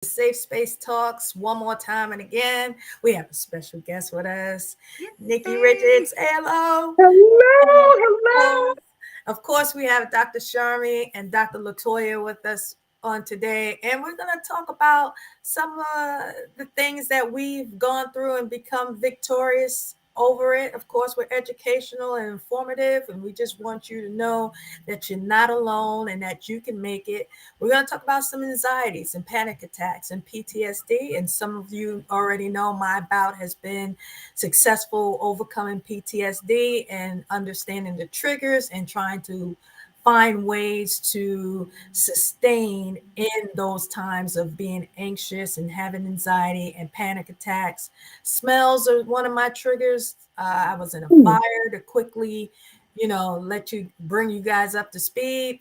Safe Space Talks one more time and again. We have a special guest with us, Nikki Richards. Hey, hello. Hello, hello. And of course, we have Dr. Sharmi and Dr. Latoya with us on today, and we're going to talk about some of the things that we've gone through and become victorious over it. Of course, we're educational and informative, and we just want you to know that you're not alone and that you can make it. We're going to talk about some anxieties and panic attacks and PTSD, and some of you already know my bout has been successful overcoming PTSD and understanding the triggers and trying to find ways to sustain in those times of being anxious and having anxiety and panic attacks. Smells are one of my triggers. I was in a fire to quickly, let you bring you guys up to speed.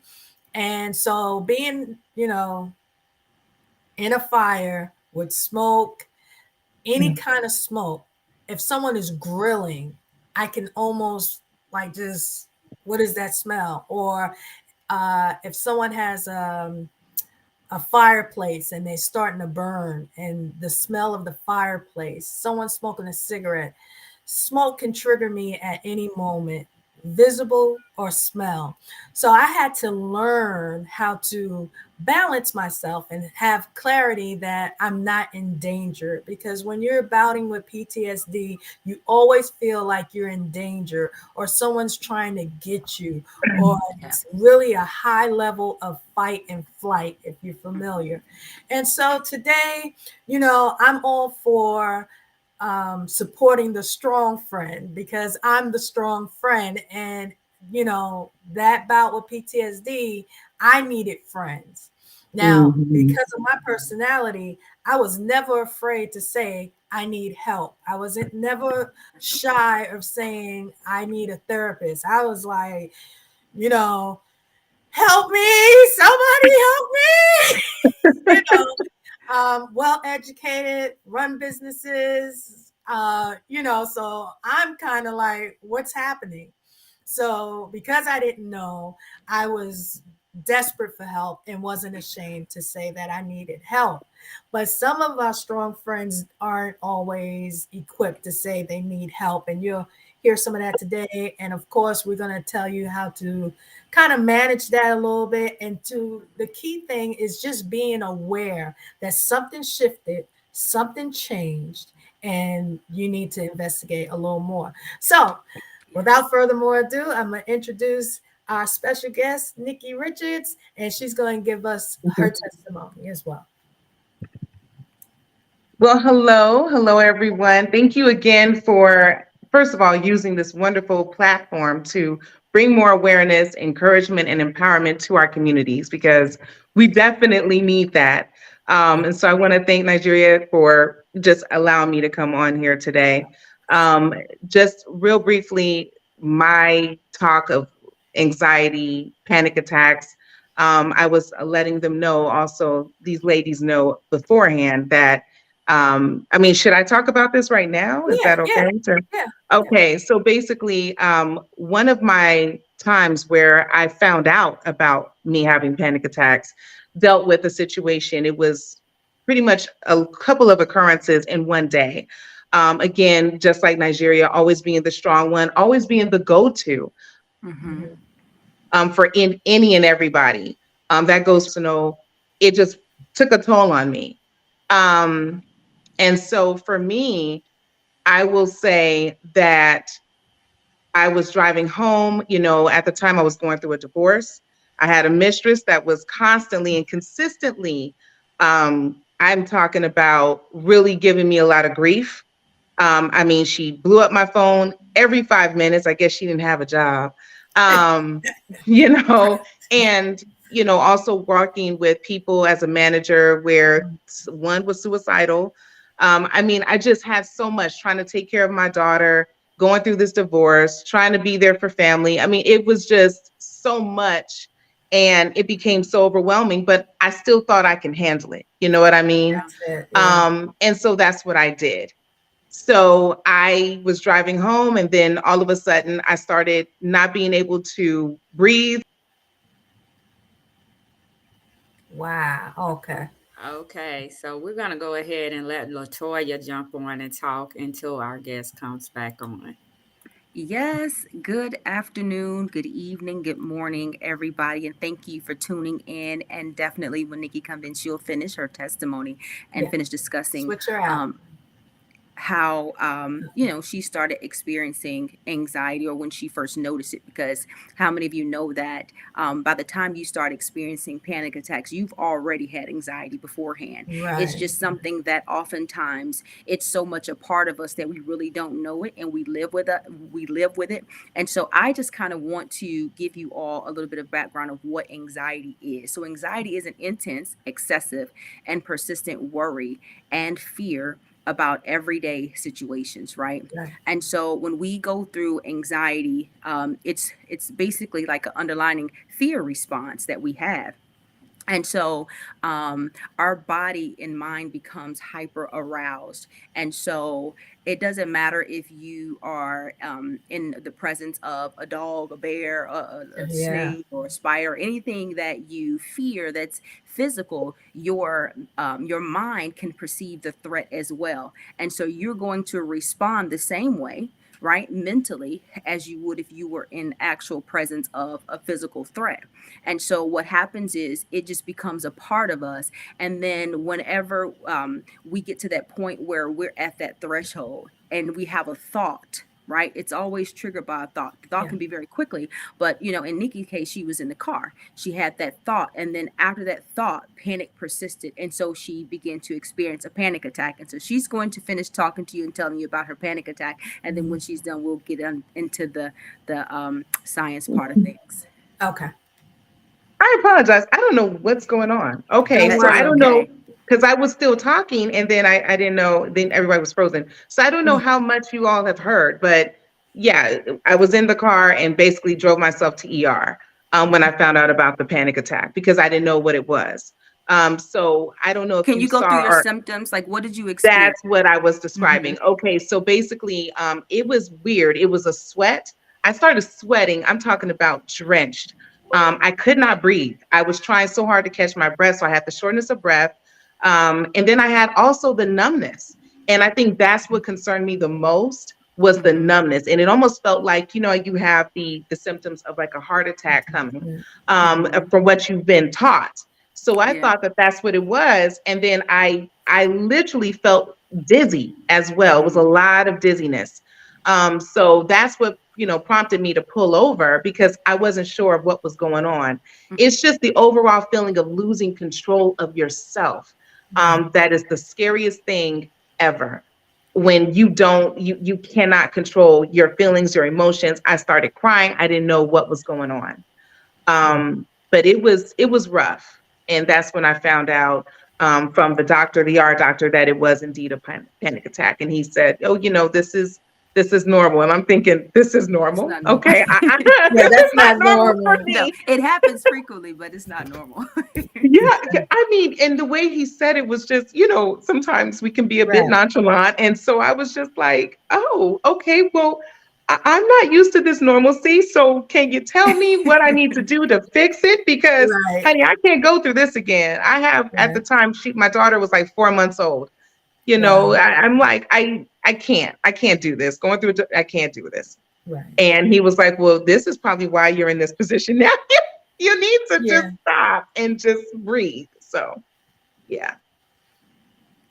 And so being, in a fire with smoke, any kind of smoke, if someone is grilling, I can almost like just, what is that smell? Or if someone has a fireplace and they're starting to burn and the smell of the fireplace, someone smoking a cigarette, smoke can trigger me at any moment, visible or smell. So I had to learn how to balance myself and have clarity that I'm not in danger, because when you're battling with PTSD, you always feel like you're in danger or someone's trying to get you, or it's really a high level of fight and flight if you're familiar. And so today, I'm all for supporting the strong friend, because I'm the strong friend. And, that bout with PTSD, I needed friends. Now, because of my personality, I was never afraid to say, I need help. I wasn't never shy of saying, I need a therapist. I was like, you know, help me, somebody help me. Well educated, run businesses, so I'm kind of like, what's happening? So because I didn't know, I was desperate for help and wasn't ashamed to say that I needed help. But some of our strong friends aren't always equipped to say they need help. And you'll hear some of that today. And of course, we're going to tell you how to kind of manage that a little bit. And the key thing is just being aware that something shifted, something changed, and you need to investigate a little more. So without further more ado, I'm going to introduce our special guest, Nikki Richards, and she's going to give us her testimony as well. Well, hello, everyone. Thank you again for, first of all, using this wonderful platform to bring more awareness, encouragement, and empowerment to our communities, because we definitely need that. And so I want to thank Nigeria for just allowing me to come on here today. Just real briefly, my talk of anxiety, panic attacks. I was letting them know, also, these ladies know beforehand that I mean, should I talk about this right now? Is Yeah, that yeah, okay? yeah, yeah. Okay, so basically, one of my times where I found out about me having panic attacks dealt with a situation. It was pretty much a couple of occurrences in one day. Again, just like Nigeria, always being the strong one, always being the go-to for any and everybody. That goes to know it just took a toll on me. Um, and so for me, I will say that I was driving home. At the time I was going through a divorce. I had a mistress that was constantly and consistently, I'm talking about really giving me a lot of grief. I mean, she blew up my phone every 5 minutes. I guess she didn't have a job. Um, you know, and also working with people as a manager where one was suicidal. I mean, I just had so much trying to take care of my daughter, going through this divorce, trying to be there for family. I mean, it was just so much and it became so overwhelming, but I still thought I can handle it. You know what I mean? That's it. Yeah. And so that's what I did. So I was driving home, and then all of a sudden I started not being able to breathe. Wow. Okay. Okay, so we're gonna go ahead and let Latoya jump on and talk until our guest comes back on. Yes, good afternoon, good evening, good morning, everybody, and thank you for tuning in. And definitely, when Nikki comes in, she'll finish her testimony and Yeah. finish discussing Switch her out. um, how she started experiencing anxiety, or when she first noticed it. Because how many of you know that by the time you start experiencing panic attacks, you've already had anxiety beforehand? It's Right. just something that oftentimes it's so much a part of us that we really don't know it, and we live with it. And so I just kind of want to give you all a little bit of background of what anxiety is. So anxiety is an intense, excessive, and persistent worry and fear about everyday situations, right? Right. And so when we go through anxiety, it's basically like an underlining fear response that we have. And so our body and mind becomes hyper aroused. And so it doesn't matter if you are in the presence of a dog, a bear, a Yeah. snake, or a spider, anything that you fear that's physical. Your mind can perceive the threat as well. And so you're going to respond the same way, right, mentally, as you would if you were in actual presence of a physical threat. And so what happens is it just becomes a part of us. And then whenever we get to that point where we're at that threshold and we have a thought, right? It's always triggered by a thought. The thought Yeah. can be very quickly, but in Nikki's case, she was in the car. She had that thought, and then after that thought, panic persisted, and so she began to experience a panic attack. And so she's going to finish talking to you and telling you about her panic attack, and then when Mhm. she's done, we'll get into the science part of things. Okay. I apologize. I don't know what's going on. Okay, Don't so That's I worry. don't know okay. because I was still talking and then I didn't know, then everybody was frozen. So I don't know how much you all have heard, but yeah, I was in the car and basically drove myself to ER when I found out about the panic attack because I didn't know what it was. So I don't know if Can you you go saw through your or symptoms? Like, what did you experience? that's what I was Mm-hmm. describing. Okay, so basically, it was weird. It was a sweat. I started sweating. I'm talking about drenched. I could not breathe. I was trying so hard to catch my breath, so I had the shortness of breath. And then I had also the numbness. And I think that's what concerned me the most was the Mm-hmm. numbness. And it almost felt like, you have the symptoms of like a heart attack coming Mm-hmm. from what you've been taught. So I Yeah. thought that that's what it was, and then I literally felt dizzy as well. It was Mm-hmm. a lot of dizziness. So that's what prompted me to pull over because I wasn't sure of what was going on. It's just the overall feeling of losing control of yourself. Right. That is the scariest thing ever. When you cannot control your feelings, your emotions. I started crying. I didn't know what was going on. Yeah. But it was rough, and that's when I found out from the doctor, the ER doctor, that it was indeed a panic attack. And he said, "Oh, this is normal." And I'm thinking, "This is It's normal, not normal. okay? Yeah. This is That's not not normal for normal. No, me." it happens frequently, but it's not normal. Yeah, I mean, and the way he said it was just, sometimes we can be a bit Right. nonchalant. And so I was just like, oh, okay, well, I'm not used to this normalcy. So can you tell me what I need to do to fix it? Because, Right. honey, I can't go through this again. I have, at the Right. time, my daughter was like 4 months old. Wow. I'm like, I can't do this. Going through, I can't do this. Right. And he was like, well, this is probably why you're in this position now. You need to just Yeah. stop and just breathe. So, yeah.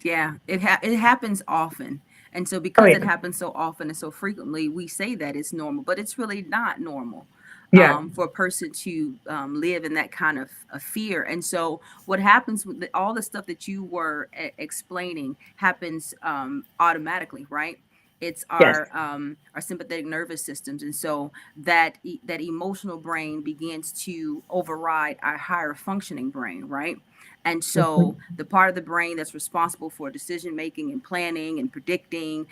Yeah, it happens often. And so Oh, because it yeah. happens so often and so frequently, we say that it's normal, but it's really not normal Yeah. for a person to live in that kind of fear. And so what happens with all the stuff that you were explaining happens automatically, right? It's Yes. our sympathetic nervous systems, and so that emotional brain begins to override our higher functioning brain, right? And so Mhm. the part of the brain that's responsible for decision making and planning and predicting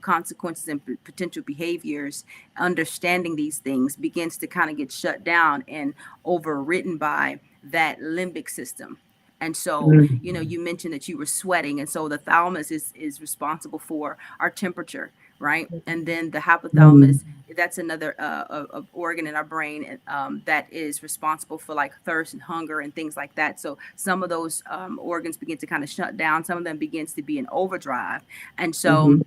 consequences and potential behaviors, understanding these things begins to kind of get shut down and overwritten by that limbic system. And so, Mm, you mentioned that you were sweating. And so the thalamus is responsible for our temperature, right? And then the mm, hypothalamus, that's another organ in our brain that is responsible for like thirst and hunger and things like that. So some of those organs begin to kind of shut down. Some of them begins to be in overdrive. And so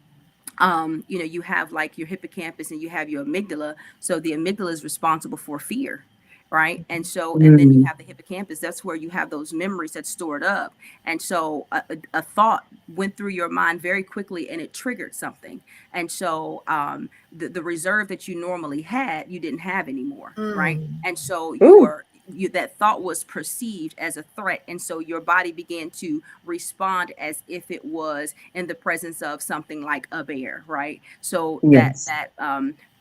mhm, you have like your hippocampus and you have your amygdala. So the amygdala is responsible for fear, right? And so, and then you mm. have the hippocampus. That's where you have those memories that's stored up. And so a thought went through your mind very quickly and it triggered something. And so the reserve that you normally had, you didn't have anymore, right? Mm. And so Ooh, that thought was perceived as a threat, and so your body began to respond as if it was in the presence of something like a bear, right? So yes. that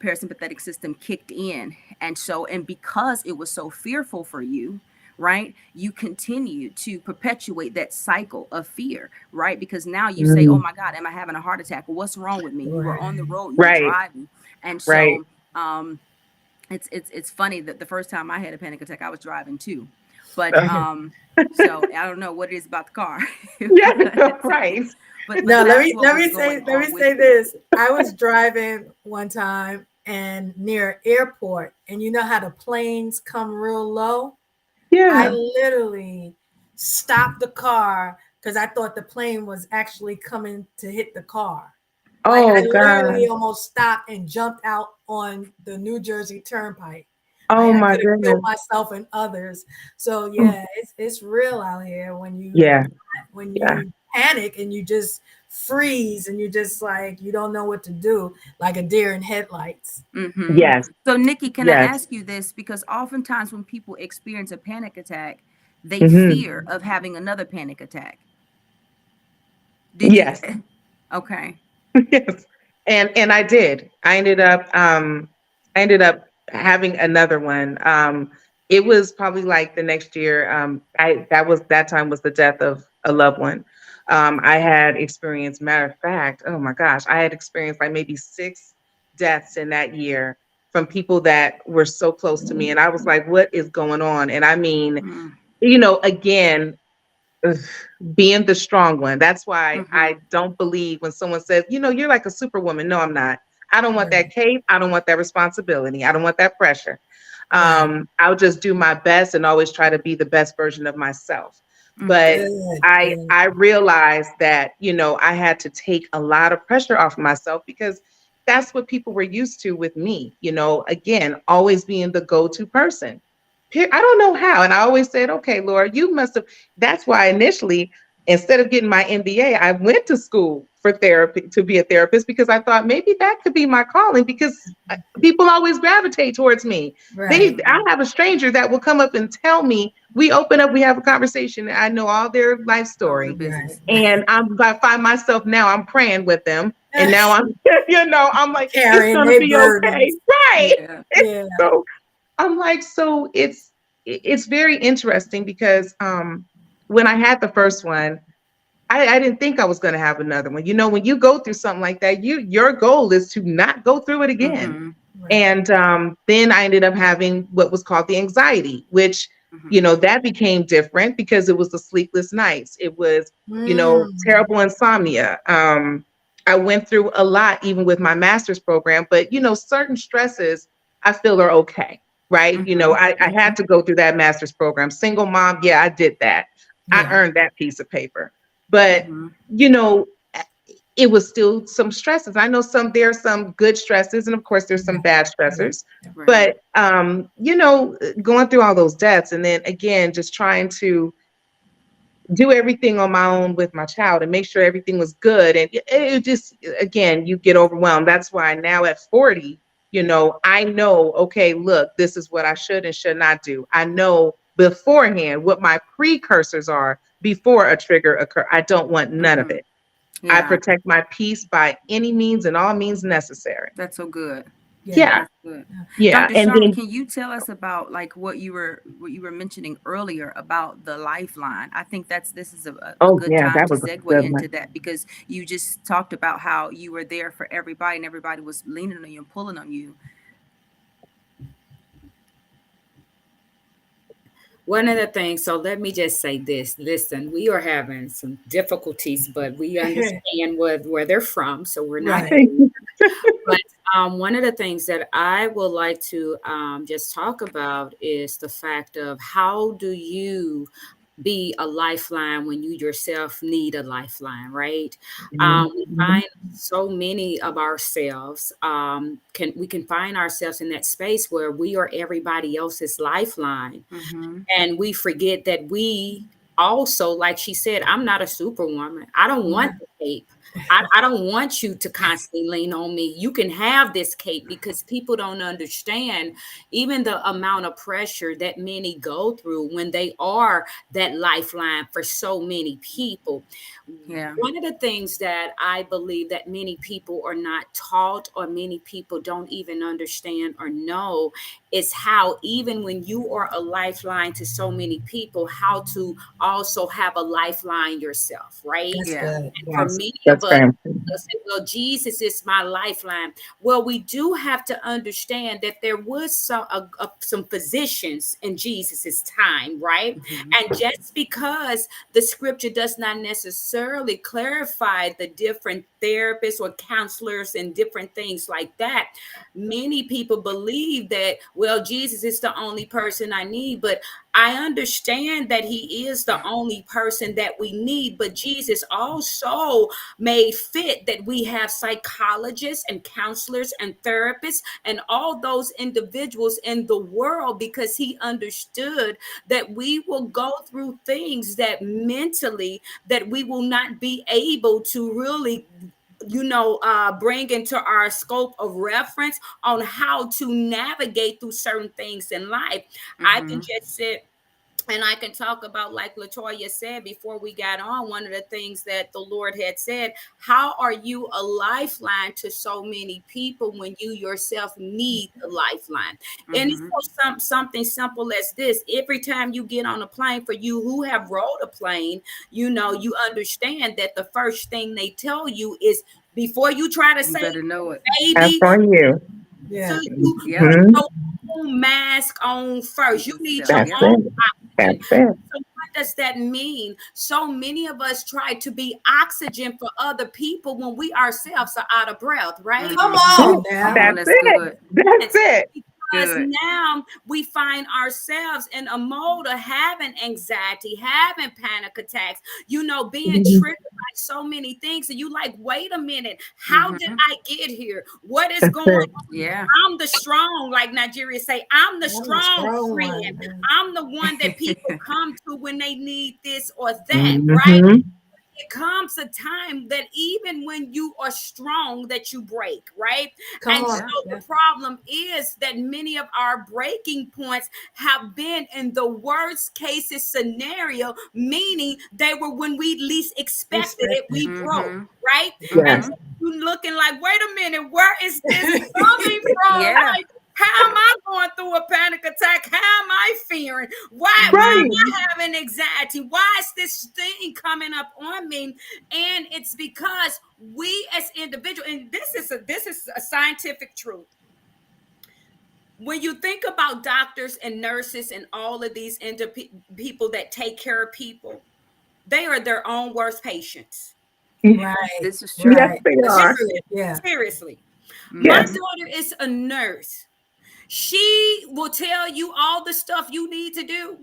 parasympathetic system kicked in, and so, and because it was so fearful for you, right, you continue to perpetuate that cycle of fear, right? Because now you say, oh Mm, my God, am I having a heart attack? What's wrong with me? You were on the Right. road, you were right, driving. And right. so um it's funny that the first time I had a panic attack, I was driving too. But so I don't know what it is about the car. Yeah, but right. but No, that's what let was me going say let me on with say you. this. I was driving one time and near airport, and you know how the planes come real low? I Yeah. literally stopped the car because I thought the plane was actually coming to hit the car. Like I Oh literally God. almost stopped and jumped out on the New Jersey Turnpike. Like Oh I my could have killed goodness. myself and others. So Mm, yeah, it's real out here yeah, when yeah. you panic and you just freeze and you just like you don't know what to do, like a deer in headlights. Hmm. Yes, So Nikki, can I yes. ask you this? Because oftentimes when people experience a panic attack, they Hmm. fear of having another panic attack. Did you? Yes. Okay. Yes. And I did. I ended up having another one. It was probably like the next year. I that time was the death of a loved one. I had experienced, matter of fact, oh my gosh, I had experienced like maybe 6 deaths in that year from people that were so close to me. And I was like, what is going on? And I mean, again, ugh, being the strong one. That's why Mm-hmm. I don't believe when someone says, you're like a superwoman. No, I'm not. I don't want Right. that cape. I don't want that responsibility. I don't want that pressure. Right. I'll just do my best and always try to be the best version of myself. But Mm-hmm. Good. I Good. realized that, I had to take a lot of pressure off of myself because that's what people were used to with me, again, always being the go-to person. I don't know how. And I always said, okay, Laura, you must have. That's why initially, instead of getting my MBA, I went to school for therapy to be a therapist because I thought maybe that could be my calling because people always gravitate towards me. Right. I have a stranger that will come up and tell me, we open up, we have a conversation, and I know all their life All the story. Right. business. And I find myself now, I'm praying with them. And now Right. I'm, I'm like, it's Carrying going to their be okay. burdens. Right. Yeah. Yeah. So I'm like, so it's very interesting because when I had the first one, I didn't think I was going to have another one. When you go through something like that, your goal is to not go through it again. Mm-hmm. Right. And then I ended up having what was called the anxiety, which, Mm-hmm. that became different because it was the sleepless nights. It was, Mm. terrible insomnia. I went through a lot, even with my master's program, but, certain stresses I feel are okay, right? Mm-hmm. I had to go through that master's program. Single mom, yeah, I did that. I Yeah. earned that piece of paper. But, Mm-hmm. you know, it was still some stresses. I know there are some good stresses, and of course there's some Yeah. bad Yeah. stressors. Right. But going through all those deaths and then again just trying to do everything on my own with my child and make sure everything was good. And it just, again, you get overwhelmed. That's why now at 40, I know, okay, look, this is what I should and should not do. I know beforehand what my precursors are before a trigger occur. I don't want none of Mm-hmm. it. I Yeah. protect my peace by any means and all means necessary. That's so good. Yeah. Yeah. That's good. Yeah. Dr. And Sharma, then, can you tell us about like what you were mentioning earlier about the lifeline? I think this is a oh, good yeah, time that to was a segue good into one. that because you just talked about how you were there for everybody and everybody was leaning on you and pulling on you. One of the things, so let me just say this. Listen, we are having some difficulties, but we understand where they're from, so we're not. Right. Thank you. But one of the things that I would like to just talk about is the fact of how do you be a lifeline when you yourself need a lifeline, right? We Mhm. find so many of ourselves can find ourselves in that space where we are everybody else's lifeline, Mm-hmm. and we forget that we also, like she said, I'm not a superwoman. I don't want the cape. I don't want you to constantly lean on me. You can have this cape, because people don't understand even the amount of pressure that many go through when they are that lifeline for so many people. Yeah. One of the things that I believe that many people are not taught, or many people don't even understand or know, is how, even when you are a lifeline to so many people, how to also have a lifeline yourself, right? That's Yeah. good. For Yes. many of That's us, very important. they'll say, well, Jesus is my lifeline. Well, we do have to understand that there was some physicians in Jesus's time, right? Mm-hmm. And just because the scripture does not necessarily clarify the different therapists or counselors and different things like that, many people believe that, well, Jesus is the only person I need. But I understand that he is the only person that we need, but Jesus also made fit that we have psychologists and counselors and therapists and all those individuals in the world, because he understood that we will go through things that mentally that we will not be able to really bring into our scope of reference on how to navigate through certain things in life. I can Mm-hmm. just sit and I can talk about, like Latoya said before we got on, one of the things that the Lord had said, how are you a lifeline to so many people when you yourself need a lifeline? And it's Mm-hmm. something simple as this. Every time you get on a plane, for you who have rode a plane, you understand that the first thing they tell you is, before you try to You say better know it. That's baby, on you. so Yeah. you Yep. put Mhm. your own mask on first. You need your So, That's yep. own it. oxygen. That's it. So what does that mean? So many of us try to be oxygen for other people when we ourselves are out of breath, right? Come Mm-hmm. on Come now. on. That's That's it. good. That's Yes, it. because Good. now we find ourselves in a mode of having anxiety, having panic attacks, being Mhm. triggered by so many things. And you like, wait a minute, how did Mm-hmm. I get here? What is That's going it. on? Yeah. I'm the strong, like Nigeria say, I'm the I'm the strong strong friend. one. I'm the one that people come to when they need this or that, right? Mhm. It comes a time that even when you are strong, that you break, right? Come And so on. Yeah. the Yeah. problem is that many of our breaking points have been in the worst cases scenario, meaning they were when we least expected it, Expected. we broke, Mm-hmm. right? And Yes. Mm-hmm. so you looking like, wait a minute, where is this coming from? Yeah. Like, how am I going through a panic attack? How am I fearing? Why am Right. Mm-hmm. I having anxiety? Why is this thing coming up on me? And it's because we as individuals, and this is a scientific truth. When you think about doctors and nurses and all of these people that take care of people, they are their own worst patients. Right. This is Yes, true. Right. they This is are. true. Listen, Yeah. seriously. My Mm-hmm. Yes. daughter is a nurse. She will tell you all the stuff you need to do.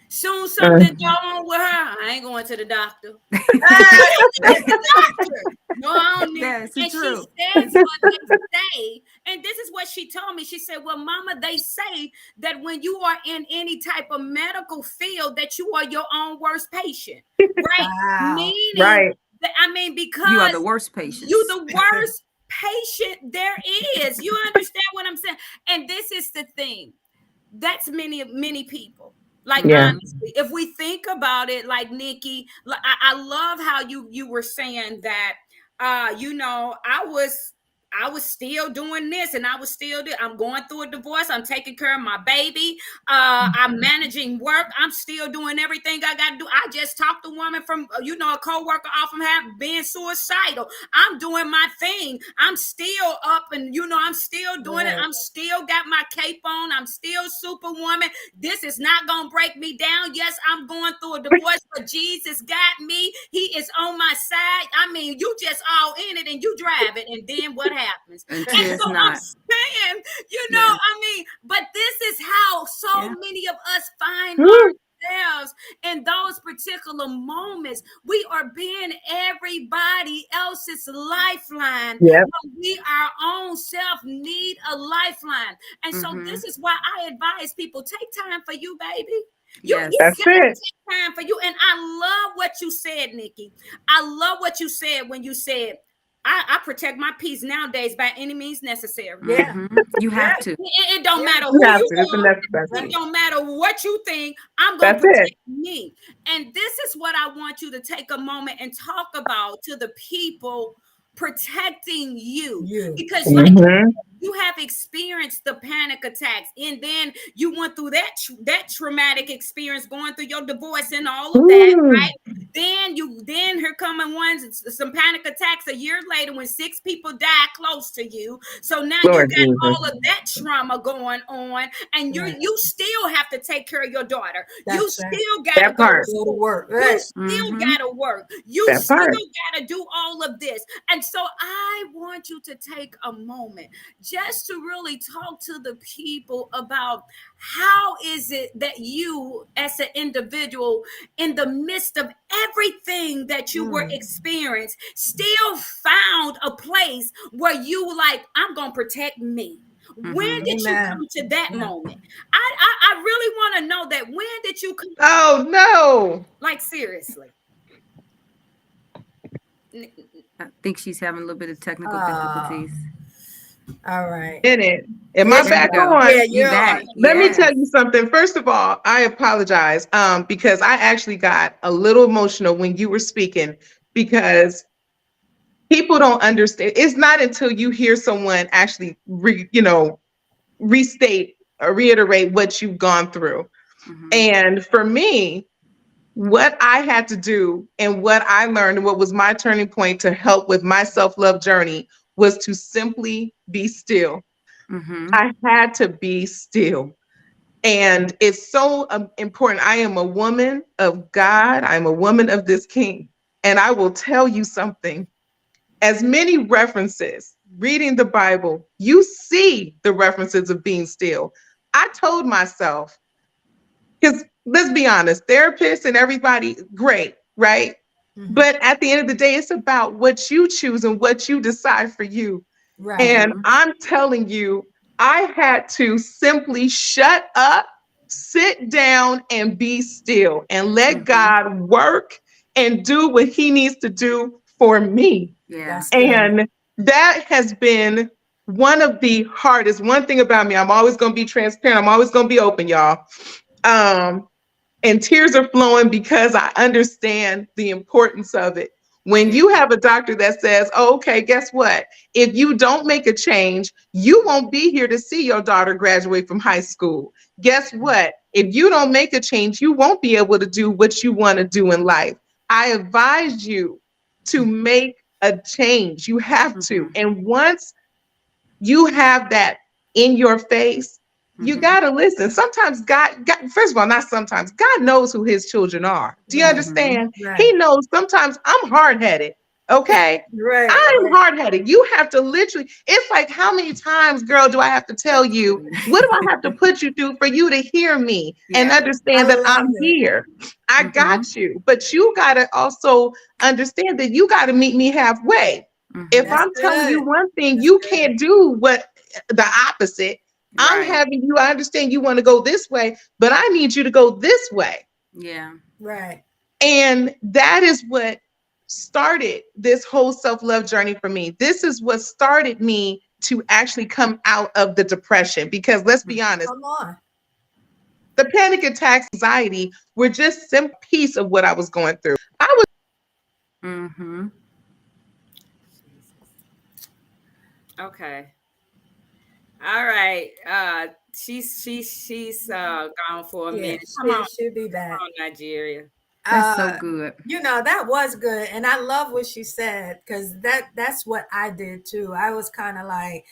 Soon Uh, something go on with her, I ain't going to the doctor. You need to go to the doctor. No, I don't need. That's And she true. says what they say. And this is what she told me. She said, well, mama, they say that when you are in any type of medical field, that you are your own worst patient, right? Wow. Meaning right. that, You are the because worst you patients. the worst patient there is. You understand what I'm saying? And this is the thing. That's many people. Like, Yeah. Mm-hmm. honestly, if we think about it, like Nikki, I love how you were saying that I was I was still doing this, and I was still I'm going through a divorce. I'm taking care of my baby. I'm managing work. I'm still doing everything I got to do. I just talked to a woman from, a coworker off from being suicidal. I'm doing my thing. I'm still up, and I'm still doing it. I'm still got my cape on. I'm still superwoman. This is not gonna break me down. Yes, I'm going through a divorce, but Jesus got me. He is on my side. I mean, you just all in it and you drive it, and then what happens? And so I'm saying, but this is how so many of us find ourselves in those particular moments. We are being everybody else's lifeline. Yep. But we, our own self, need a lifeline. And so this is why I advise people, take time for you, baby. You That's gotta it. take time for you. And I love what you said, Nikki. I love what you said when you said, I protect my peace nowadays by any means necessary. Yeah. You have to. It don't matter who you are. It don't matter what you think. I'm going to protect me. And this is what I want you to take a moment and talk about to the people protecting you. Because you have experienced the panic attacks, and then you went through that traumatic experience, going through your divorce and all of that, right? Then here coming some panic attacks a year later when 6 people died close to you. So now you got all of that trauma going on, and you still have to take care of your daughter. You still got to go to work. You still got to work. You still got to do all of this. And so I want you to take a moment just to really talk to the people about how is it that you as an individual, in the midst of everything that you were experiencing, still found a place where you like, I'm gonna protect me. When did you come to that moment? I really want to know that. When did you come? Oh no! Like seriously. I think she's having a little bit of technical difficulties. All right. In it. Am I back on? Yeah, you're back. Let me tell you something. First of all, I apologize because I actually got a little emotional when you were speaking, because people don't understand. It's not until you hear someone actually restate or reiterate what you've gone through. And for me, what I had to do and what I learned and what was my turning point to help with my self-love journey was to simply be still. I had to be still. And it's so important. I am a woman of God. I'm a woman of this King. And I will tell you something. As many references, reading the Bible, you see the references of being still. I told myself, because let's be honest, therapists and everybody, great, right? But at the end of the day, it's about what you choose and what you decide for you. Right. And I'm telling you, I had to simply shut up, sit down, and be still and let God work and do what he needs to do for me. Yeah. And that has been one of the hardest. One thing about me, I'm always going to be transparent. I'm always going to be open, y'all. And tears are flowing because I understand the importance of it. When you have a doctor that says, oh, okay, guess what? If you don't make a change, you won't be here to see your daughter graduate from high school. Guess what? If you don't make a change, you won't be able to do what you want to do in life. I advise you to make a change. You have to. And once you have that in your face, you got to listen. Sometimes God, first of all, not sometimes, God knows who his children are. Do you understand? He knows sometimes I'm hard-headed. Okay. I'm hard-headed. You have to literally, it's like, how many times, girl, do I have to tell you? What do I have to put you through for you to hear me and understand that I'm here? I got you. But you got to also understand that you got to meet me halfway. If I'm telling you one thing, you can't do what the opposite. I'm having you, I understand you want to go this way, but I need you to go this way. Yeah. Right. And that is what started this whole self-love journey for me. This is what started me to actually come out of the depression, because let's be honest, the panic attacks, anxiety were just some piece of what I was going through. I was Okay. All right. She's gone for a Yeah, minute. Come on, she'll be back. Nigeria. That's so Uh, good. that was good, and I love what she said because that's what I did too. I was kind of like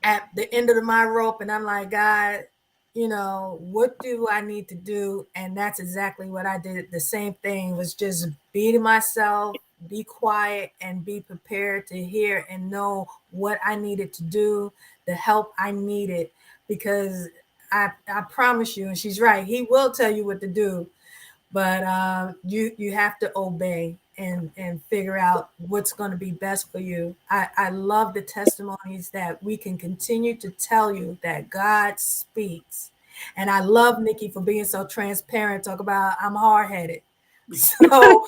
at the end of my rope, and I'm like, God, what do I need to do? And that's exactly what I did. The same thing was just be to myself, be quiet, and be prepared to hear and know what I needed to do, the help I needed, because I promise you, and she's right, he will tell you what to do, but you have to obey and figure out what's going to be best for you. I love the testimonies that we can continue to tell you that God speaks, and I love Nikki for being so transparent. Talk about I'm hard headed, so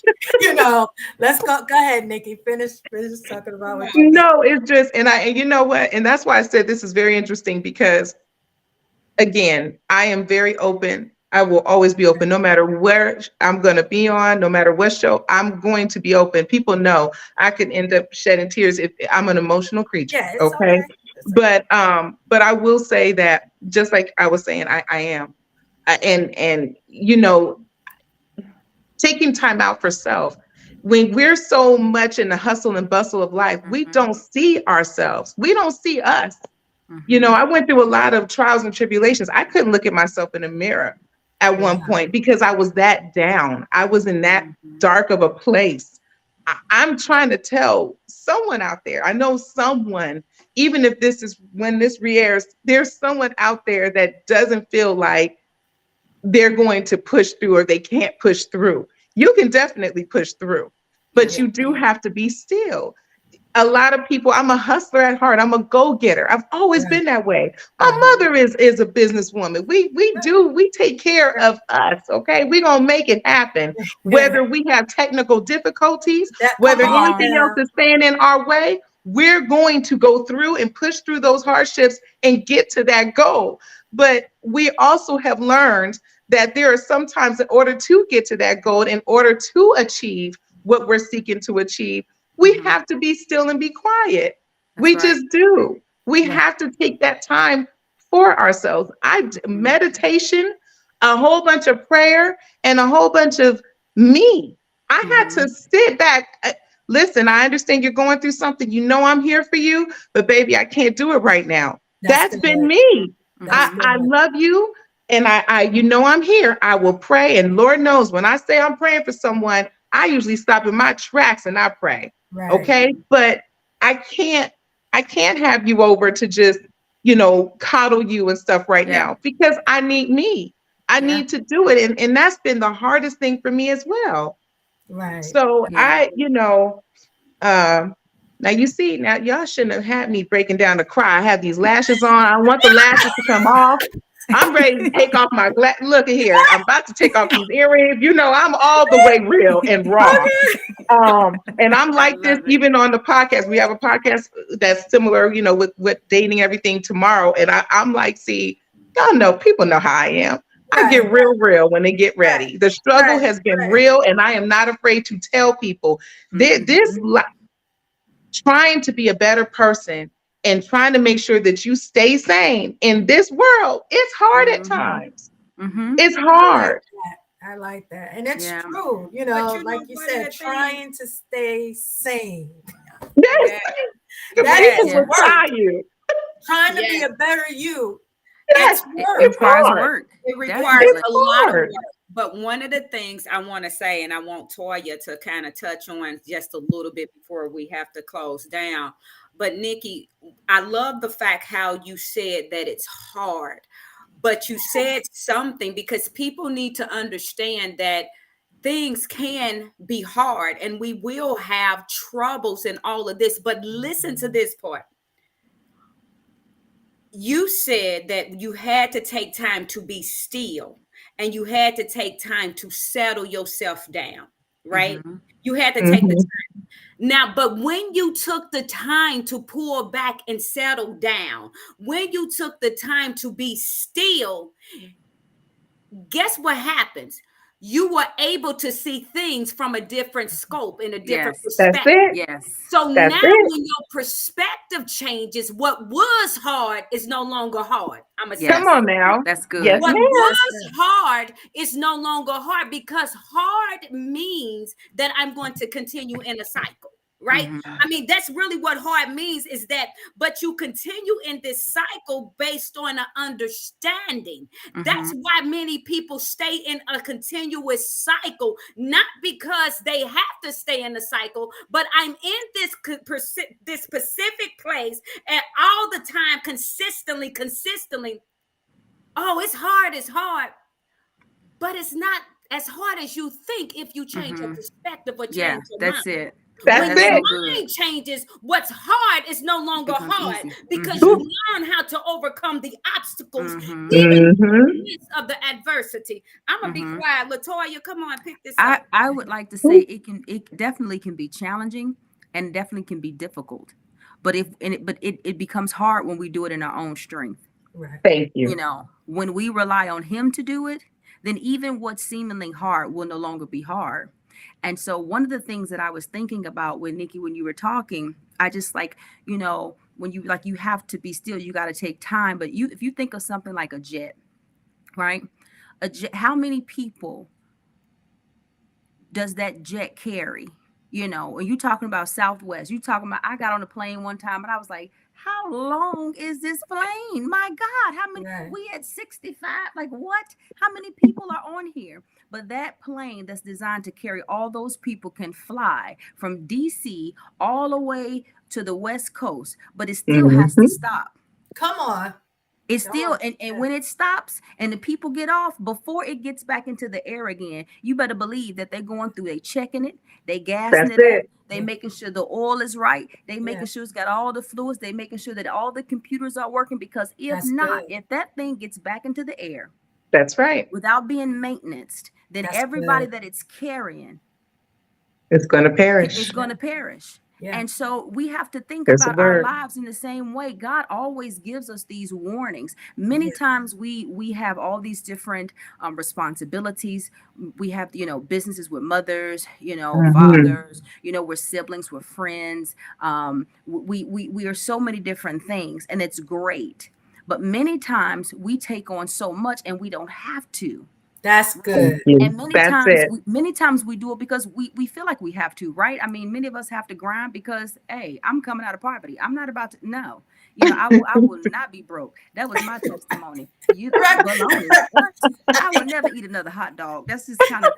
let's go ahead, Nikki. Finish talking about what you did. No, it's just, and you know what, and that's why I said this is very interesting because again, I am very open. I will always be open no matter where I'm going to be on, no matter what show, I'm going to be open. People know I could end up shedding tears if I'm an emotional creature. Yeah, it's Okay. okay. It's okay. But I will say that just like I was saying, I am. And taking time out for self. When we're so much in the hustle and bustle of life, we don't see ourselves. We don't see us. I went through a lot of trials and tribulations. I couldn't look at myself in a mirror at one Yeah. point because I was that down. I was in that dark of a place. I'm trying to tell someone out there. I know someone, even if this is when this re-airs, there's someone out there that doesn't feel like they're going to push through or they can't push through. You can definitely push through, but Yeah. you do have to be still. A lot of people, I'm a hustler at heart. I'm a go-getter. I've always Right. been that way. My Uh-huh. mother is a businesswoman. We take care of us, okay? We're gonna make it happen. Yeah. Whether we have technical difficulties, That come whether Come on on. anything else now. is staying in our way, we're going to go through and push through those hardships and get to that goal. But we also have learned that there are sometimes in order to get to that goal, in order to achieve what we're seeking to achieve, we have to be still and be quiet. That's We right. just do. We Right. have to take that time for ourselves. Meditation, a whole bunch of prayer, and a whole bunch of me. I had to sit back. Listen, I understand you're going through something. I'm here for you, but baby, I can't do it right now. That's That's good. been me. That's I good. love you, and I'm here. I will pray, and Lord knows when I say I'm praying for someone, I usually stop in my tracks and I pray. Right. Okay, but I can't I can't have you over to just coddle you and stuff right Yeah. now because I need me. I Yeah. need to do it, and that's been the hardest thing for me as well. Right. So Yeah. um now you see, now y'all shouldn't have had me breaking down to cry. I have these lashes on. I want the lashes to come off. I'm ready to take off my look at here. I'm about to take off these earrings. I'm all the way real and raw. And I'm I like this love it. even on the podcast. We have a podcast that's similar, with dating everything tomorrow. And I'm like, see, y'all know, people know how I am. I Right. get real when they get Right. ready. The struggle Right. has been Right. real, and I am not afraid to tell people trying to be a better person and trying to make sure that you stay sane in this world. It's hard at times. It's I like hard. that. I like that. And it's Yeah. true, But you know, like you one of said, the things, trying to stay sane. Yes, yeah, That yes, people is will Yeah. work. try you. Trying to be yes. a better you. Yes, It's It work. it's requires hard. work. It requires Definitely. It's a lot of hard. work. But one of the things I want to say, and I want Toya to kind of touch on just a little bit before we have to close down. But Nikki, I love the fact how you said that it's hard, but you said something because people need to understand that things can be hard and we will have troubles and all of this. But listen to this part. You said that you had to take time to be still and you had to take time to settle yourself down, right? You had to take the Mhm. time. Now, but when you took the time to pull back and settle down, when you took the time to be still, guess what happens? you were able to see things from a different scope and a different Yes. That's perspective. it. Yes. So That's now it. when your perspective changes, what was hard is no longer hard. I'm going to say Come Yes. on now. That's Yes, good. what ma'am. was hard is no longer hard, because hard means that I'm going to continue in a cycle, right? Mhm. I mean, that's really what hard means, is that, but you continue in this cycle based on an understanding. That's Mhm. why many people stay in a continuous cycle, not because they have to stay in the cycle, but I'm in this specific place and all the time, consistently. Oh, it's hard, but it's not as hard as you think if you change your Mhm. perspective or Yeah, change your mind. that's it. That's When That's your so it. good. mind changes, what's hard is no It longer becomes hard, easy. because Mhm. you Ooh. learn how to overcome the obstacles, Mhm. even in Mm-hmm. the midst of the adversity. I'm gonna be Mhm. quiet. Latoya, come on, pick this up. I would like to say it definitely can be challenging and definitely can be difficult. But it becomes hard when we do it in our own strength. Right. Thank You you. know, when we rely on him to do it, then even what's seemingly hard will no longer be hard. And so one of the things that I was thinking about with Nikki when you were talking, I just like, when you like you have to be still, you got to take time. But you if you think of something like a jet, right? A jet, how many people does that jet carry? And you talking about Southwest, you talking about, I got on a plane one time and I was like, how long is this plane? My God, how many? Right. We at 65, like what? How many people are on here? But that plane that's designed to carry all those people can fly from DC all the way to the West Coast, but it still has to Mm-hmm. stop. Come on. It's Come still, on. and Yeah. when it stops and the people get off, before it gets back into the air again, you better believe that they're going through, they checking it, they gassing That's it up, it. they Yeah. making sure the oil is right, they Yeah. making sure it's got all the fluids, they making sure that all the computers are working, because if That's not, good. if that thing gets back into the air That's right. without being maintained, then That's everybody good. that it's carrying It's going to is perish. going Yeah. to perish. Yeah. And so we have to think There's a about our word. lives in the same way. God always gives us these warnings. Many Yeah. times we have all these different responsibilities. We have, businesses with mothers, Mm-hmm. fathers, we're siblings, we're friends. We are so many different things, and it's great. But many times we take on so much and we don't have to. That's Thank good. you. And many That's times it. we many times we do it because we feel like we have to, right? I mean, many of us have to grind because, hey, I'm coming out of poverty. I'm not about to, no. I will not be broke. That was my testimony. Right. Baloney. What? I will never eat another hot dog. That's just kind of,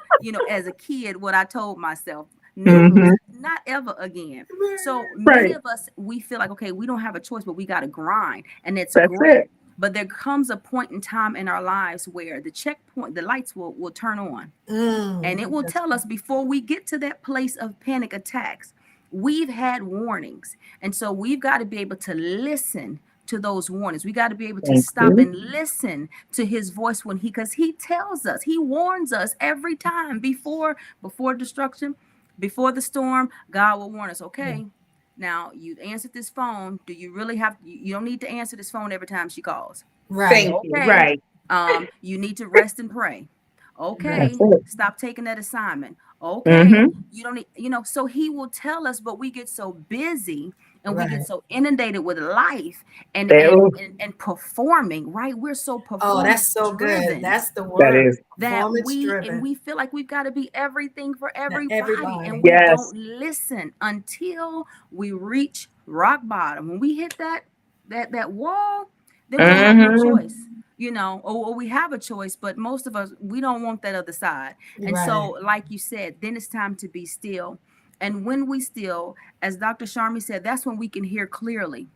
as a kid, what I told myself. Mm-hmm. Noodles, not ever again. So many Right. of us, we feel like, okay, we don't have a choice, but we got to grind. And it's That's great. it. But there comes a point in time in our lives where the checkpoint, the lights will turn on, and it will That's tell us before we get to that place of panic attacks. We've had warnings. And so we've got to be able to listen to those warnings. We got to be able to Thank stop you. and listen to his voice when because he tells us, he warns us every time before destruction, before the storm. God will warn us, yeah. okay, now you answered this phone. Do you really have, you don't need to answer this phone every time she calls. Right. Thank you. Okay. Right. You need to rest and pray. Right. That's Okay. it. Stop taking that assignment. Okay. Mm-hmm. You don't need, so he will tell us, but we get so busy and we get Right. so inundated with life and That, and oh, and, and performing, right? We're so Oh, performance that's so good. driven That's the that word. is. that Performance driven. we feel like we've got to be everything for Not everybody, and everybody. we Yes. don't listen until we reach rock bottom. When we hit that wall, then we have no Mm-hmm. choice, or we have a choice, but most of us, we don't want that other side. And Right. so like you said, then it's time to be still. And when we still, as Dr. Sharmi said, that's when we can hear clearly,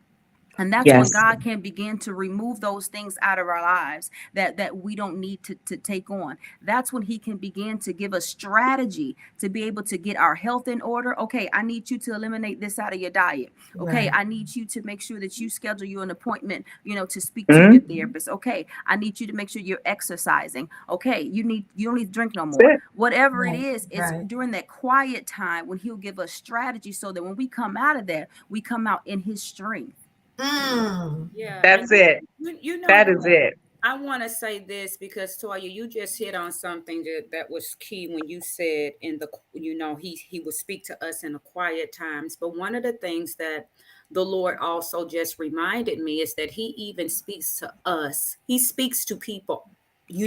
and that's when Yes. God can begin to remove those things out of our lives that we don't need to take on. That's when he can begin to give us strategy to be able to get our health in order. Okay, I need you to eliminate this out of your diet. Okay, Right. I need you to make sure that you schedule you an appointment, to speak to your Mm-hmm. therapist. Okay, I need you to make sure you're exercising. Okay, you don't need to drink no more. That's it. Whatever it Right. is Right. during that quiet time when he'll give us strategy so that when we come out of that, we come out in his strength. Mm. Yeah, and That's it. you know That is what? it. I want to say this because Toya, you just hit on something that was key when you said in the, he would speak to us in the quiet times. But one of the things that the Lord also just reminded me is that he even speaks to us. He speaks to people,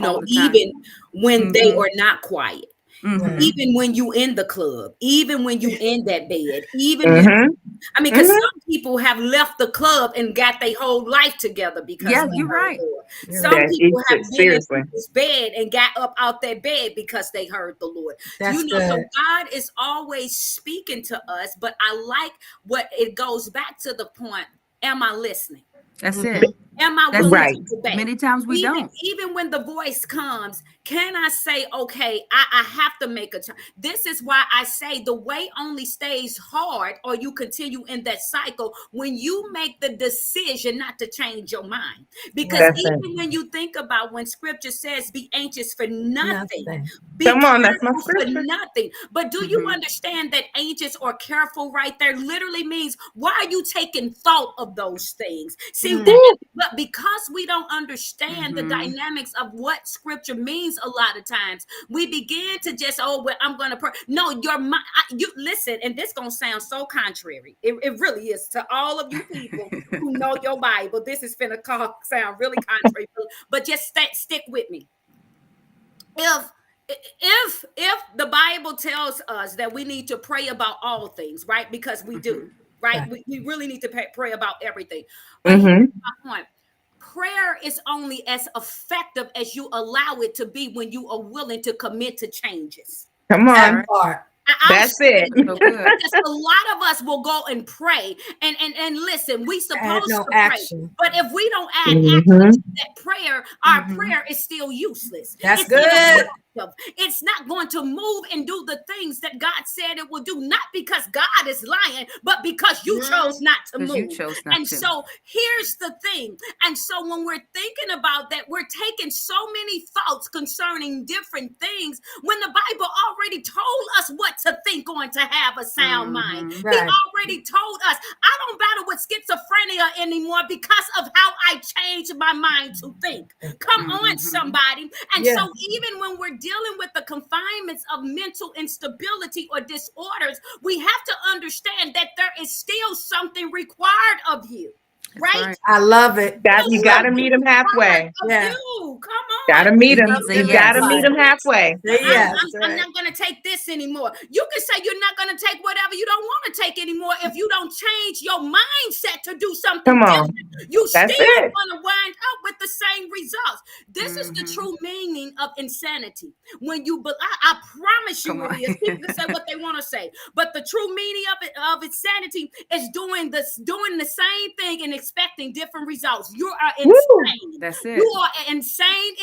All the time. even when they are not quiet. Mhm. Even when you in the club, even when you in that bed, even when Mhm. because some people have left the club and got their whole life together because Yeah, they you're heard right. the Lord. You're Some right. That people have is been in seriously. people's bed and got up out that bed because they heard the Lord. That's So good. God is always speaking to us, but I like what it goes back to the point. Am I listening? That's Mhm. it. Am I That's willing it. Right. to obey? Many times we Even, don't. even when the voice comes, can I say, okay, I have to make a change? This is why I say the way only stays hard, or you continue in that cycle when you make the decision not to change your mind. Because Right. That's it. even when you think about when scripture says, be anxious for nothing, Nothing. be Come on, that's my careful for scripture. nothing. But do you understand that anxious or careful right there literally means why are you taking thought of those things? See, Mm. that, but because we don't understand the Mhm. dynamics of what scripture means a lot of times, we begin to just, oh, well, I'm going to pray. No, your mind, you listen, and this going to sound so contrary. It really is to all of you people who know your Bible. This is finna sound really contrary, but just stick with me. If the Bible tells us that we need to pray about all things, right? Because we do, right? Right. We really need to pray about everything. But here's Mhm. my point. Prayer is only as effective as you allow it to be when you are willing to commit to changes. Come That on. part. I'll That's say it. it So again, good. because a lot of us will go and pray and listen, we Add supposed no to pray, action. but if we don't add action Mhm. to that prayer, our prayer is still useless. That's It's good. ineffective. It's not going to move and do the things that God said it will do, not because God is lying, but because you chose not to Because you move. chose not And to. so here's the thing. And so when we're thinking about that, we're taking so many thoughts concerning different things when the Bible already told us what to think on to have a sound mind. He Right. already told us, I don't battle with schizophrenia anymore because of how I changed my mind to think. Come on, somebody. And so Yeah. even when we're dealing with the confinements of mental instability or disorders, we have to understand that there is still something required of you. That's Right? right. I love it. Got I you. love Got to it. meet him Required halfway. of Yeah. you. Come Got on. to meet It him. needs a You Something got to yes. meet him required. halfway. Say yes. I'm Right. not going to take this anymore. You can say you're not going to take whatever you don't want to take anymore if you don't change your mindset to do something Come on. different. You That's still it. going to wind up with the same results. This is the true meaning of insanity. When you, I promise you Come it on. is. People can say what they want to say, but the true meaning of insanity is doing the same thing and expecting different results. You are Woo. insane. That's You it. are an insane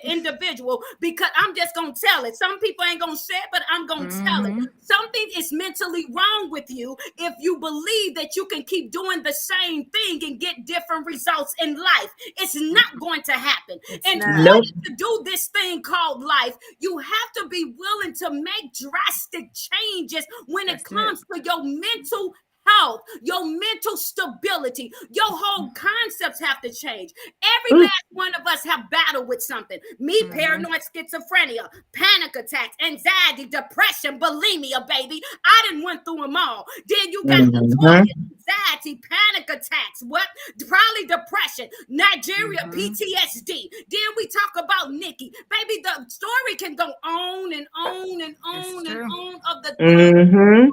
individual because I'm just going to tell it. Some people ain't going to say it, but I'm going to tell it. Something is mentally wrong with you if you believe that you can keep doing the same thing and get different results in life. It's not going to happen. It's In not. Nope. order to do this thing called life, you have to be willing to make drastic changes when it That's it. comes to your mental health, your mental stability, your whole concepts have to change. Every Ooh. last one of us have battled with something. Me, paranoid schizophrenia, panic attacks, anxiety, depression, bulimia, baby. I didn't went through them all. Then you got Mhm. Latoya, anxiety, panic attacks, what? Probably depression, Nigeria, PTSD. Then we talk about Nikki. Baby, the story can go on and on and It's on and true. on of the things Mhm.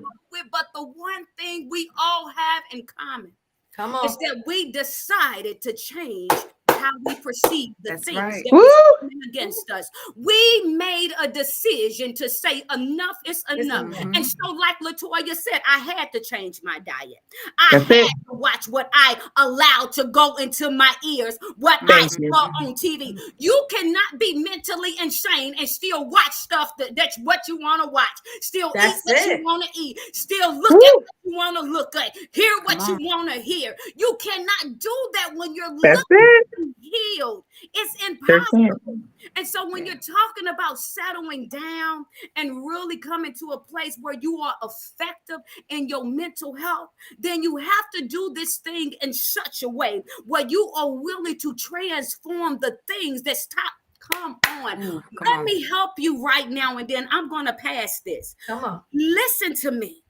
but the one thing we all have in common Come is on. that we decided to change how we perceive the That's things right. that Woo. was coming against us. We made a decision to say enough is It's enough. enough. And so, like Latoya said, I had to change my diet. I That's it. had to watch what I allowed to go into my ears, what I Thank you. saw on TV. You cannot be mentally insane and still watch stuff that's what you want to watch, still eat That's what you it. want to eat, still look at Woo. what you want to look at, hear Come what you on. want to hear. You cannot do that when you're That's looking it. healed. It's Sure can. impossible. And so when you're talking about settling down and really coming to a place where you are effective in your mental health, then you have to do this thing in such a way where you are willing to transform the things that stop. Come on. Let me help you right now, and then I'm going to pass this. Come on. Listen to me.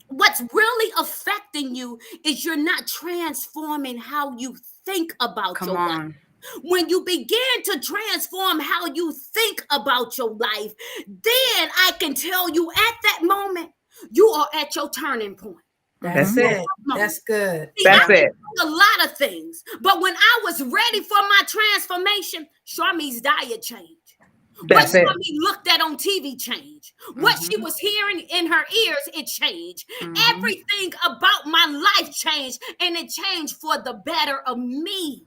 What's really affecting you is you're not transforming how you think about your life. When you begin to transform how you think about your life, then I can tell you at that moment, you are at your turning point. That's it. That's good. See, That's it. A lot of things, but when I was ready for my transformation, Charmy's diet changed. That's what it. Charmy looked at on TV changed. What she was hearing in her ears, it changed. Everything about my life changed, and it changed for the better of me.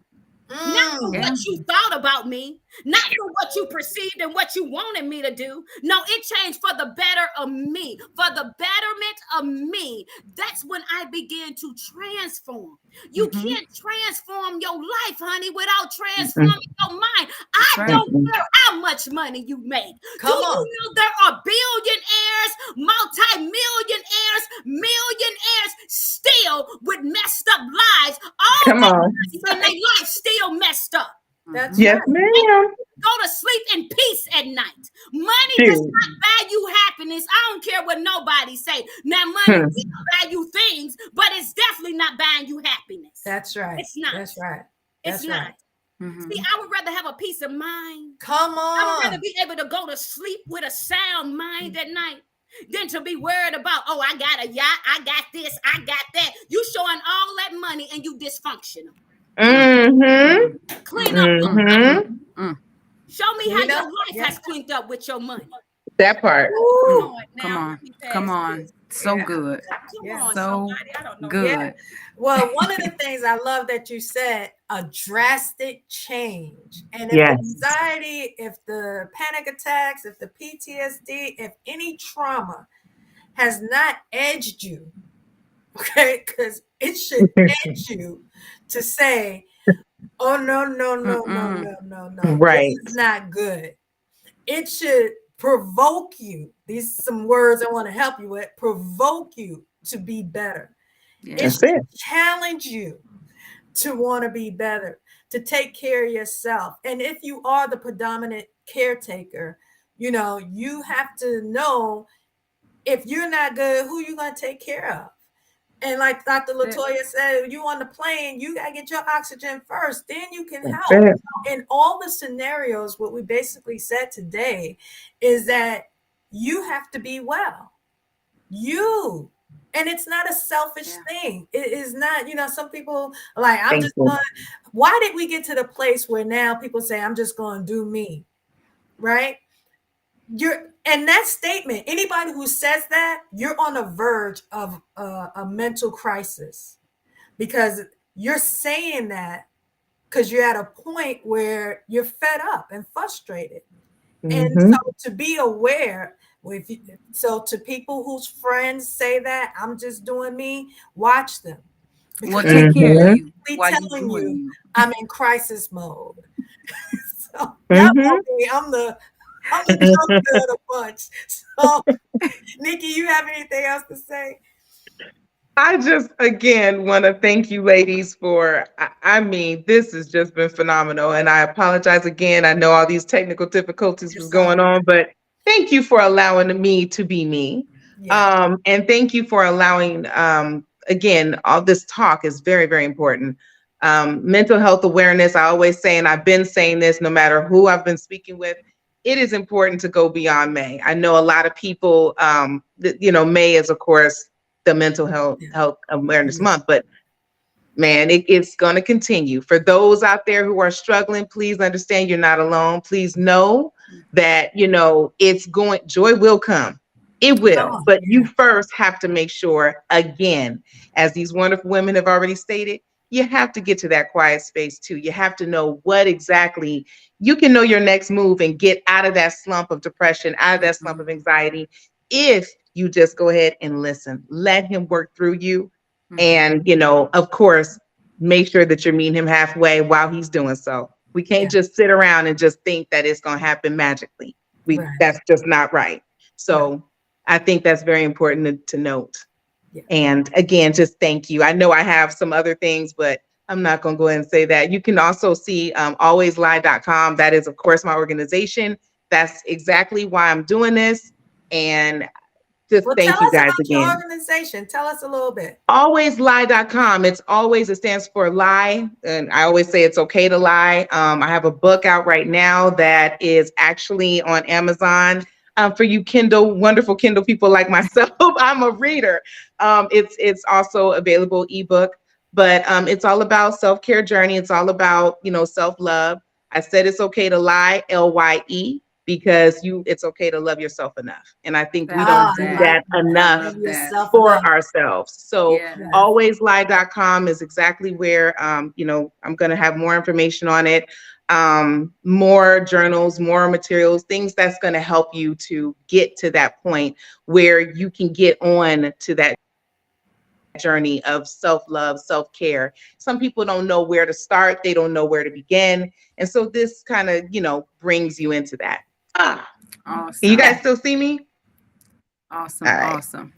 Not for what you thought about me, not for what you perceived and what you wanted me to do. No, it changed for the better of me, for the betterment of me. That's when I began to transform. You can't transform your life, honey, without transforming your mind. I don't care how much money you make. Do you know there are billionaires, multi-millionaires, millionaires still with messed up lives? All Come on. in their life still messed up. That's yes, ma'am. Go to sleep in peace at night. Money does not buy you happiness. I don't care what nobody say. Now, money will buy you things, but it's definitely not buying you happiness. That's right. It's not. That's right. It's not. See, I would rather have a peace of mind. Come on. I would rather be able to go to sleep with a sound mind at night than to be worried about, oh, I got a yacht, I got this, I got that. You showing all that money and you dysfunctional. Clean up. Show me how your life has cleaned up with your money. That part. Come on. So good. So good. Well, one of the things I love that you said, a drastic change. And if anxiety, if the panic attacks, if the PTSD, if any trauma has not edged you, okay, because it should edge you to say, oh, no. Right. This is not good. It should provoke you. These are some words I want to help you with. Provoke you to be better. It should challenge you to want to be better, to take care of yourself. And if you are the predominant caretaker, you know, you have to know if you're not good, who you going to take care of. And like Dr. Latoya said, you on the plane, you got to get your oxygen first. Then you can help. In all the scenarios, what we basically said today is that you have to be well. You. And it's not a selfish thing. It is not, you know, some people are like, I'm just going, why did we get to the place where now people say, I'm just going to do me, right? And that statement, anybody who says that, you're on the verge of a mental crisis, because you're saying that because you're at a point where you're fed up and frustrated. And so to be aware, so to people whose friends say that, I'm just doing me, watch them. Well, take care of you. Telling you I'm in crisis mode. So that won't be, I'm the youngster of the bunch. So, Nikki, you have anything else to say? I just, again, want to thank you ladies for, I mean, this has just been phenomenal. And I apologize again. I know all these technical difficulties was going on, but thank you for allowing me to be me. And thank you for allowing, again, all this talk is very, very important. Mental health awareness, I always say, and I've been saying this no matter who I've been speaking with, it is important to go beyond May. I know a lot of people, you know, May is, of course, the Mental Health Awareness Month, but man, it's going to continue. For those out there who are struggling, please understand you're not alone. Please know that, you know, joy will come. It will, but you first have to make sure, again, as these wonderful women have already stated, you have to get to that quiet space too. You have to know what exactly you can know your next move and get out of that slump of depression, out of that slump of anxiety. If you just go ahead and listen, let him work through you. And, you know, of course, make sure that you're meeting him halfway while he's doing so. We can't Yeah. just sit around and just think that it's going to happen magically. Right. That's just not right. So Right. I think that's very important to note. Yeah. And again, just thank you. I know I have some other things, but I'm not going to go ahead and say that. You can also see alwayslie.com. That is, of course, my organization. That's exactly why I'm doing this. And just Well, tell thank you us guys about your again. organization. Tell us a little bit. Alwayslie.com. It's always, it stands for lie. And I always say it's okay to lie. I have a book out right now that is actually on Amazon. For you wonderful Kindle people like myself, I'm a reader. It's also available ebook, but it's all about self-care journey. It's all about, self-love. I said it's okay to lie, LYE, because it's okay to love yourself enough. And I think we I don't love do that. that I enough love Love that. yourself for enough. ourselves. So Yeah. Yes. alwayslie.com is exactly where I'm going to have more information on it, more journals, more materials, things that's going to help you to get to that point where you can get on to that journey of self-love, self-care. Some people don't know where to start, they don't know where to begin, and so this kind of brings you into that. Can you Awesome. guys Yeah. still see me? Awesome. All right. Awesome.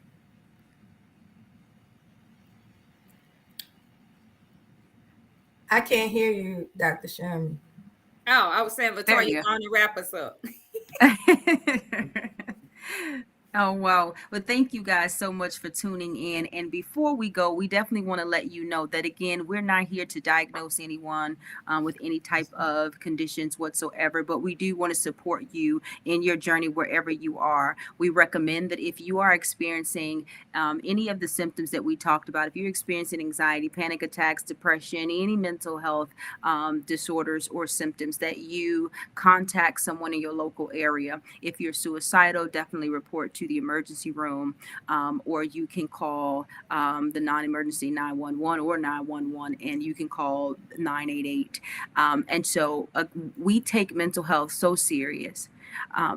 I can't hear you, Dr. Sherman. Oh, I was saying, There Latoya, you on to wrap us up. Oh, wow. Well, thank you guys so much for tuning in. And before we go, we definitely want to let you know that, again, we're not here to diagnose anyone with any type of conditions whatsoever, but we do want to support you in your journey wherever you are. We recommend that if you are experiencing any of the symptoms that we talked about, if you're experiencing anxiety, panic attacks, depression, any mental health disorders or symptoms, that you contact someone in your local area. If you're suicidal, definitely report to the emergency room, or you can call the non-emergency 911 or 911, and you can call 988. And so we take mental health so serious.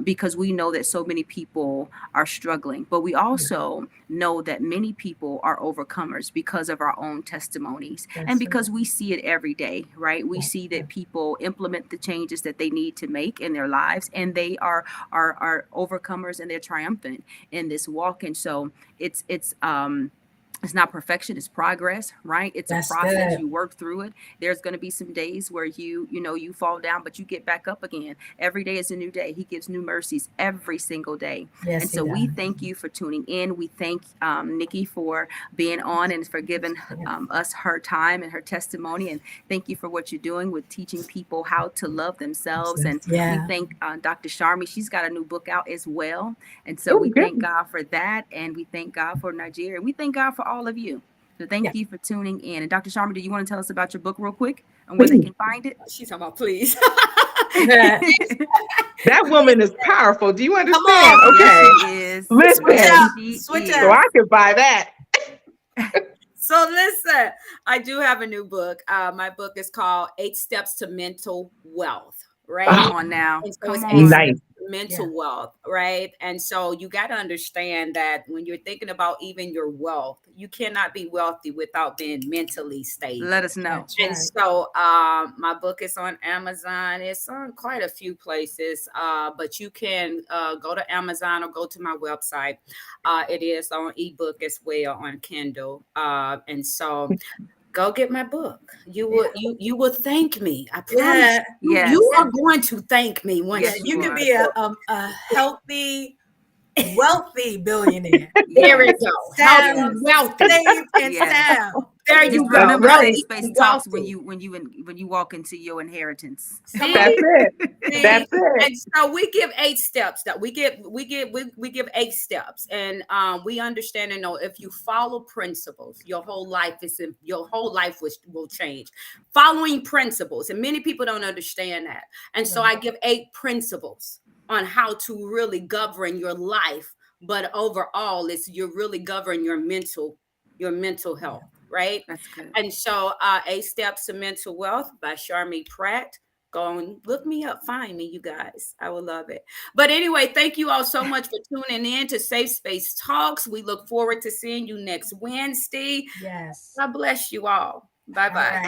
Because we know that so many people are struggling, but we also know that many people are overcomers because of our own testimonies, and That's because we see it every day, right? We see that people implement the changes that they need to make in their lives, and they are overcomers, and they're triumphant in this walk. And so it's not perfection, it's progress, right? It's a That's process. good. You work through it. There's going to be some days where you fall down, but you get back up again. Every day is a new day. He gives new mercies every single day. Yes, And he so we does. thank you for tuning in. We thank Nikki for being on and for giving us her time and her testimony. And thank you for what you're doing with teaching people how to love themselves. And we Yeah. thank Dr. Sharmi. She's got a new book out as well. And so Oh, we good. thank God for that. And we thank God for Nigeria. We thank God for all of you. So thank you for tuning in. And Dr. Sharma, do you want to tell us about your book real quick and where they can find it? She's talking about, please. That woman is powerful. Do you Come understand? on. Yes, Okay. she is. Switch Listen. up. She Switch is. So up. I could buy that. So listen, I do have a new book. My book is called 8 Steps to Mental Wealth, right? Come on now. And so Come it's on. Nice. mental wealth, right? And so you got to understand that when you're thinking about even your wealth, you cannot be wealthy without being mentally stable. Let us know. That's And right. so my book is on Amazon. It's on quite a few places, but you can go to Amazon or go to my website. It is on ebook as well on Kindle. And so go get my book. You will thank me. I promise. Yeah. Yes. You are going to thank me once Yes, You you can are. be a healthy, wealthy billionaire. There we Yes. go. Healthy, Sound, wealthy. safe, and Yes. sound. There Just you go. remember right. safe space Healthy, talks when wealthy. you walk into your inheritance. See? That's it. See? That's it. And so we give 8 steps that we give 8 steps, and we understand and know if you follow principles, your whole life will change. Following principles, and many people don't understand that. And so I give 8 principles on how to really govern your life, but overall, it's you're really govern your mental health, right? That's good. And so 8 Steps to Mental Wealth by Charmi Pratt. Go and look me up, find me, you guys. I would love it. But anyway, thank you all so much for tuning in to Safe Space Talks. We look forward to seeing you next Wednesday. Yes. God bless you all. Bye-bye. right.